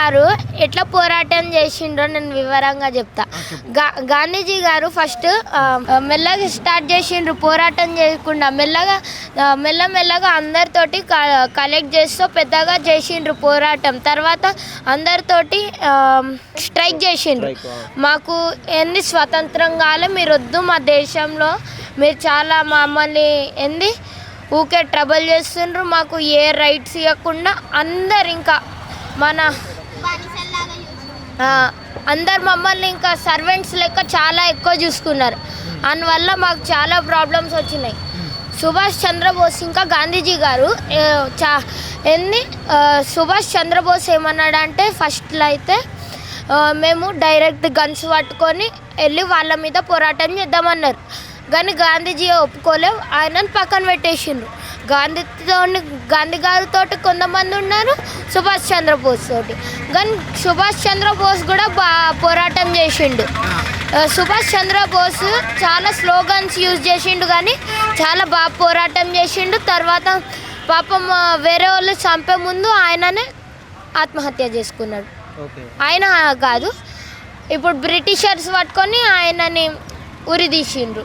గారు ఎట్లా పోరాటం చేసిండ్రో నేను వివరంగా చెప్తా. గాంధీజీ గారు ఫస్ట్ మెల్లగా స్టార్ట్ చేసిండ్రు, పోరాటం చేయకుండా మెల్లమెల్లగా అందరితోటి కలెక్ట్ చేస్తూ పెద్దగా చేసిండ్రు పోరాటం. తర్వాత అందరితోటి స్ట్రైక్ చేసిండ్రు. మాకు ఏంది స్వతంత్రం కాలే, మీరు వద్దు మా దేశంలో, మీరు చాలా మమ్మల్ని ఏంది ఊకే ట్రబుల్ చేస్తుండ్రు, మాకు ఏ రైట్స్ ఇవ్వకుండా అందరు ఇంకా మన అందరు మమ్మల్ని ఇంకా సర్వెంట్స్ లెక్క చాలా ఎక్కువ చూసుకున్నారు. అందువల్ల మాకు చాలా ప్రాబ్లమ్స్ వచ్చినాయి. సుభాష్ చంద్రబోస్ ఇంకా గాంధీజీ గారు సుభాష్ చంద్రబోస్ ఏమన్నాడంటే ఫస్ట్లో అయితే మేము డైరెక్ట్ గన్స్ పట్టుకొని వెళ్ళి వాళ్ళ మీద పోరాటం చేద్దామన్నారు. కానీ గాంధీజీ ఒప్పుకోలేవు, ఆయనను పక్కన పెట్టేసిండ్రు. గాంధీ గారితో కొంతమంది ఉన్నారు, సుభాష్ చంద్రబోస్ తోటి. కానీ సుభాష్ చంద్రబోస్ కూడా పోరాటం చేసిండు. సుభాష్ చంద్రబోస్ చాలా స్లోగన్స్ యూజ్ చేసిండు, కానీ చాలా బాగా పోరాటం చేసిండు. తర్వాత పాపం వేరే వాళ్ళు చంపే ముందు ఆయననే ఆత్మహత్య చేసుకున్నాడు. ఆయన కాదు, ఇప్పుడు బ్రిటిషర్స్ పట్టుకొని ఆయనని ఉరి తీసిండ్రు.